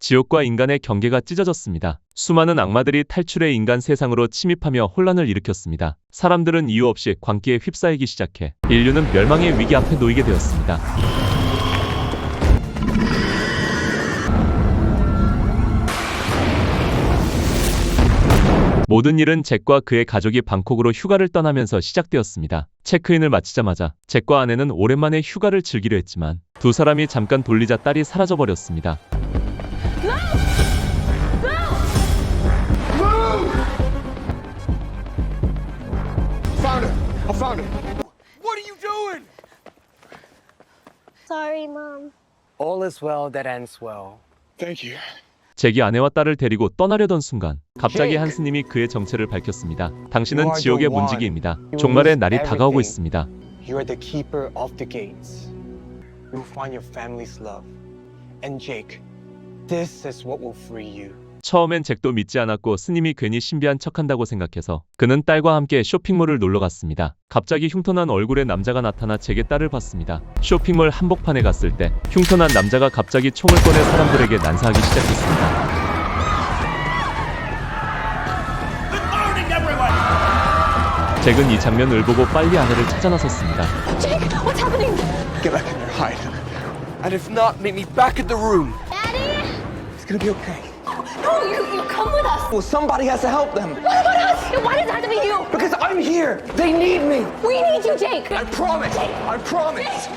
지옥과 인간의 경계가 찢어졌습니다. 수많은 악마들이 탈출해 인간 세상으로 침입하며 혼란을 일으켰습니다. 사람들은 이유 없이 광기에 휩싸이기 시작해 인류는 멸망의 위기 앞에 놓이게 되었습니다. 모든 일은 잭과 그의 가족이 방콕으로 휴가를 떠나면서 시작되었습니다. 체크인을 마치자마자 잭과 아내는 오랜만에 휴가를 즐기려 했지만 두 사람이 잠깐 돌리자 딸이 사라져버렸습니다. I found it. What are you doing? Sorry, Mom. All is well that ends well. Thank you. 잭이 아내와 딸을 데리고 떠나려던 순간 갑자기 한 스님이 그의 정체를 밝혔습니다. 당신은 지옥의 문지기입니다. 종말의 날이 다가오고 있습니다. You are the keeper of the gates. You will find your family's love. And Jake, this is what will free you. 처음엔 잭도 믿지 않았고 스님이 괜히 신비한 척한다고 생각해서 그는 딸과 함께 쇼핑몰을 놀러 갔습니다. 갑자기 흉터난 얼굴의 남자가 나타나 잭의 딸을 봤습니다. 쇼핑몰 한복판에 갔을 때 흉터난 남자가 갑자기 총을 꺼내 사람들에게 난사하기 시작했습니다. 잭은 이 장면을 보고 빨리 아내를 찾아 나섰습니다. Jake, what's happening? Get back in there, hide. And if not, meet me back at the room. Daddy? It's gonna be okay. No, you come with us. Well, somebody has to help them. What about us? Why does it have to be you? Because I'm here. They need me. We need you, Jake. I promise. I promise.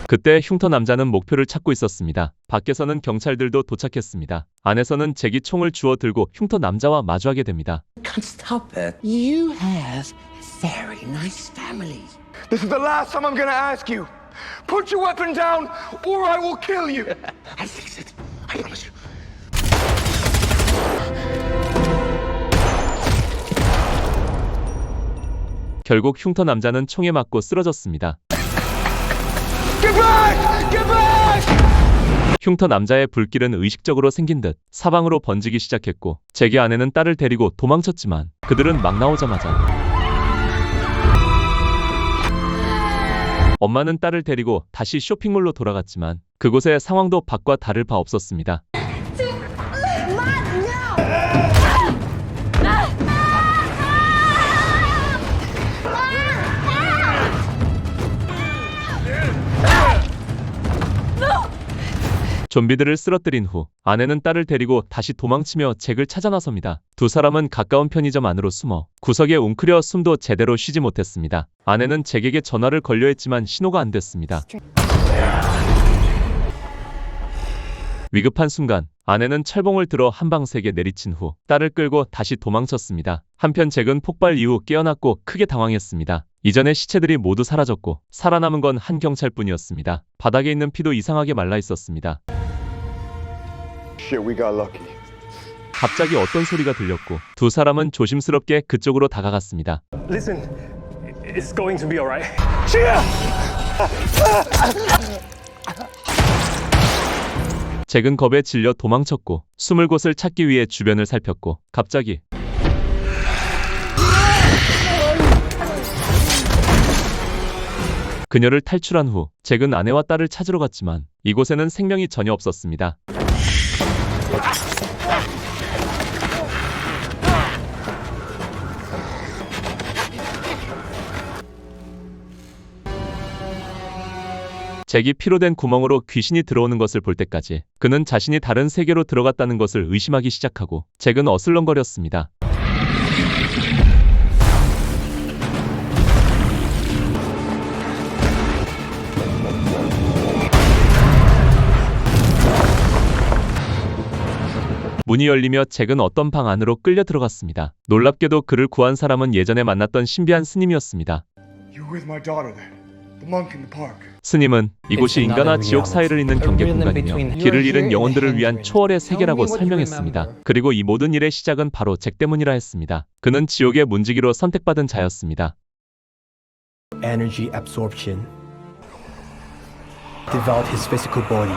그때 흉터 남자는 목표를 찾고 있었습니다. 밖에서는 경찰들도 도착했습니다. 안에서는 잭이 총을 주워 들고 흉터 남자와 마주하게 됩니다. Can't stop it. You have a very nice family. This is the last time I'm gonna ask you. Put your weapon down, or I will kill you. I'll fix it. I promise you. 결국 흉터 남자는 총에 맞고 쓰러졌습니다. Get back! Get back! 흉터 남자의 불길은 의식적으로 생긴 듯 사방으로 번지기 시작했고 잭의 아내는 딸을 데리고 도망쳤지만 그들은 막 나오자마자 엄마는 딸을 데리고 다시 쇼핑몰로 돌아갔지만 그곳의 상황도 밖과 다를 바 없었습니다. 좀비들을 쓰러뜨린 후 아내는 딸을 데리고 다시 도망치며 잭을 찾아 나섭니다. 두 사람은 가까운 편의점 안으로 숨어 구석에 웅크려 숨도 제대로 쉬지 못했습니다. 아내는 잭에게 전화를 걸려 했지만 신호가 안 됐습니다. 위급한 순간 아내는 철봉을 들어 한 방 세게 내리친 후 딸을 끌고 다시 도망쳤습니다. 한편 잭은 폭발 이후 깨어났고 크게 당황했습니다. 이전의 시체들이 모두 사라졌고 살아남은 건 한 경찰뿐이었습니다. 바닥에 있는 피도 이상하게 말라 있었습니다. Shit, we got lucky. 갑자기 어떤 소리가 들렸고 두 사람은 조심스럽게 그쪽으로 다가갔습니다. Listen, it's going to be alright. 잭은 겁에 질려 도망쳤고 숨을 곳을 찾기 위해 주변을 살폈고 갑자기 그녀를 탈출한 후 잭은 아내와 딸을 찾으러 갔지만 이곳에는 생명이 전혀 없었습니다. 잭이 피로 된 구멍으로 귀신이 들어오는 것을 볼 때까지 그는 자신이 다른 세계로 들어갔다는 것을 의심하기 시작하고 잭은 어슬렁거렸습니다. 문이 열리며 잭은 어떤 방 안으로 끌려 들어갔습니다. 놀랍게도 그를 구한 사람은 예전에 만났던 신비한 스님이었습니다. You were with my daughter there. The monk in the park. 스님은 이곳이 인간과 지옥 사이를 잇는 경계 공간이며 길을 잃은 영혼들을 위한 초월의 세계라고 설명했습니다. 그리고 이 모든 일의 시작은 바로 잭 때문이라 했습니다. 그는 지옥의 문지기로 선택받은 자였습니다. Energy absorption. Devout his physical body.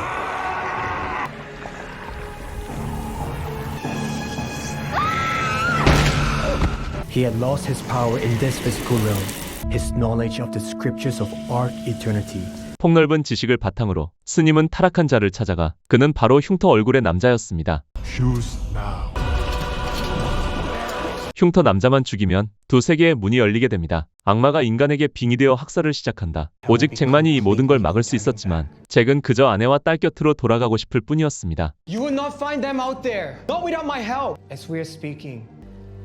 He had lost his power in this physical realm. His knowledge of the scriptures of Ark Eternity 폭넓은 지식을 바탕으로 스님은 타락한 자를 찾아가 그는 바로 흉터 얼굴의 남자였습니다. 흉터 남자만 죽이면 두 세계의 문이 열리게 됩니다. 악마가 인간에게 빙의되어 학살을 시작한다. 오직 잭만이 이 모든 걸 막을 수 있었지만 잭은 그저 아내와 딸 곁으로 돌아가고 싶을 뿐이었습니다. You will not find them out there. Not without my help. As we are speaking,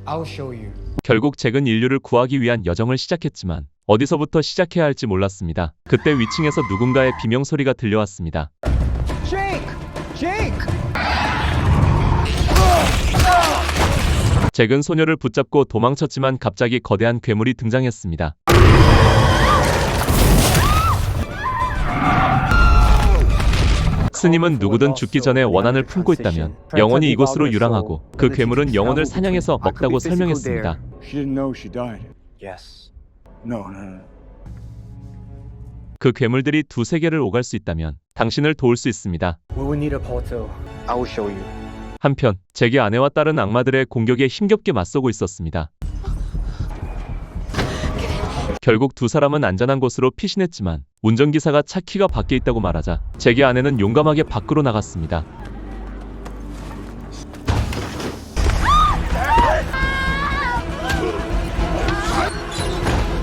I'll show you. 결국 잭은 인류를 구하기 위한 여정을 시작했지만 어디서부터 시작해야 할지 몰랐습니다. 그때 위층에서 누군가의 비명소리가 들려왔습니다. Jake! Jake! 잭은 소녀를 붙잡고 도망쳤지만 갑자기 거대한 괴물이 등장했습니다. 스님은 누구든 죽기 전에 원한을 품고 있다면 영원히 이곳으로 유랑하고 그 괴물은 영혼을 사냥해서 먹다고 설명했습니다. She didn't know she died. Yes. No. 그 괴물들이 두 세계를 오갈 수 있다면 당신을 도울 수 있습니다. We will need a portal. I will show you. 한편 잭의 아내와 딸은 악마들의 공격에 힘겹게 맞서고 있었습니다. 결국 두 사람은 안전한 곳으로 피신했지만 운전기사가 차 키가 밖에 있다고 말하자 잭의 아내는 용감하게 밖으로 나갔습니다.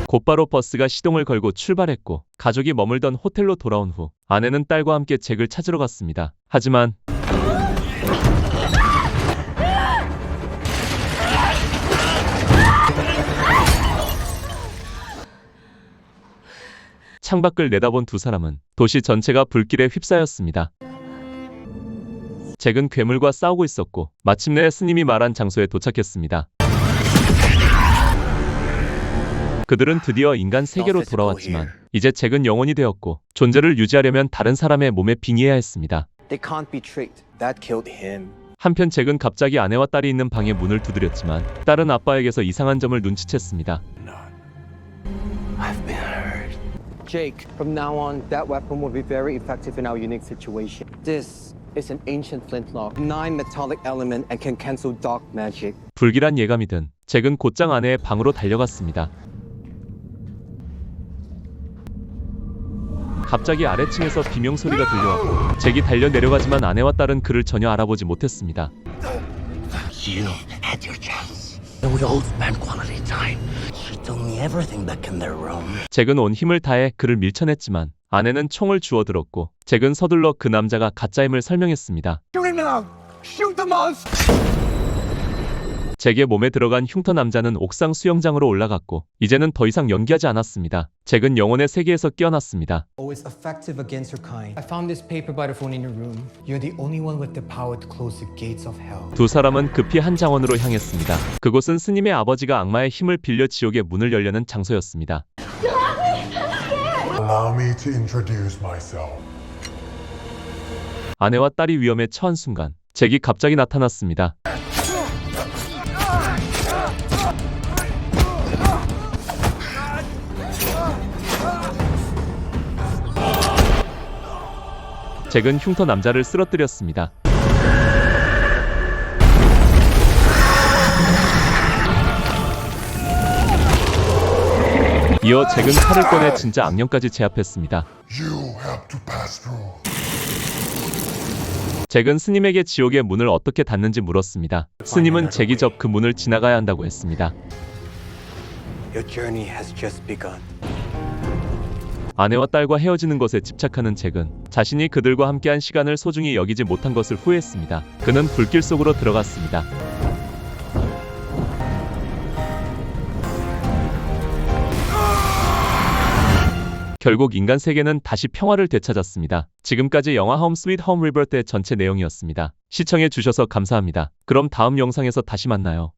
곧바로 버스가 시동을 걸고 출발했고 가족이 머물던 호텔로 돌아온 후 아내는 딸과 함께 잭을 찾으러 갔습니다. 하지만 창밖을 내다본 두 사람은 도시 전체가 불길에 휩싸였습니다. 잭은 괴물과 싸우고 있었고 마침내 스님이 말한 장소에 도착했습니다. 그들은 드디어 인간 세계로 돌아왔지만 이제 잭은 영혼이 되었고 존재를 유지하려면 다른 사람의 몸에 빙의해야 했습니다. They can't be tricked. That killed him. 한편 잭은 갑자기 아내와 딸이 있는 방에 문을 두드렸지만 딸은 아빠에게서 이상한 점을 눈치챘습니다. I've been hurt. Jake, from now on, that weapon will be very effective in our unique situation. This is an ancient flintlock, 9 metallic element and can cancel dark magic. 불길한 예감이 든 잭은 곧장 아내의 방으로 달려갔습니다. 갑자기 아래층에서 비명소리가 들려왔고 잭이 달려 내려가지만 아내와 딸은 그를 전혀 알아보지 못했습니다. You had your chance. We all spent quality time. She told me everything back in their room. 잭은 온 힘을 다해 그를 밀쳐냈지만 아내는 총을 주워들었고 잭은 서둘러 그 남자가 가짜임을 설명했습니다. Shoot him now! Shoot the monster! 잭의 몸에 들어간 흉터 남자는 옥상 수영장으로 올라갔고 이제는 더 이상 연기하지 않았습니다. 잭은 영혼의 세계에서 깨어났습니다. Always effective against her kind. I found this paper by the phone in your room. You're the only one with the power to close the gates of hell. 두 사람은 급히 한 장원으로 향했습니다. 그곳은 스님의 아버지가 악마의 힘을 빌려 지옥의 문을 열려는 장소였습니다. Allow me to introduce myself. 아내와 딸이 위험에 처한 순간 잭이 갑자기 나타났습니다. 잭은 흉터 남자를 쓰러뜨렸습니다. 이어 잭은 칼을 꺼내 진짜 악령까지 제압했습니다. You have to pass through. 잭은 스님에게 지옥의 문을 어떻게 닫는지 물었습니다. 스님은 잭이 접 그 문을 지나가야 한다고 했습니다. Your journey has just begun. 아내와 딸과 헤어지는 것에 집착하는 잭은 자신이 그들과 함께한 시간을 소중히 여기지 못한 것을 후회했습니다. 그는 불길 속으로 들어갔습니다. 결국 인간 세계는 다시 평화를 되찾았습니다. 지금까지 영화 홈 스윗 홈 리버트의 전체 내용이었습니다. 시청해 주셔서 감사합니다. 그럼 다음 영상에서 다시 만나요.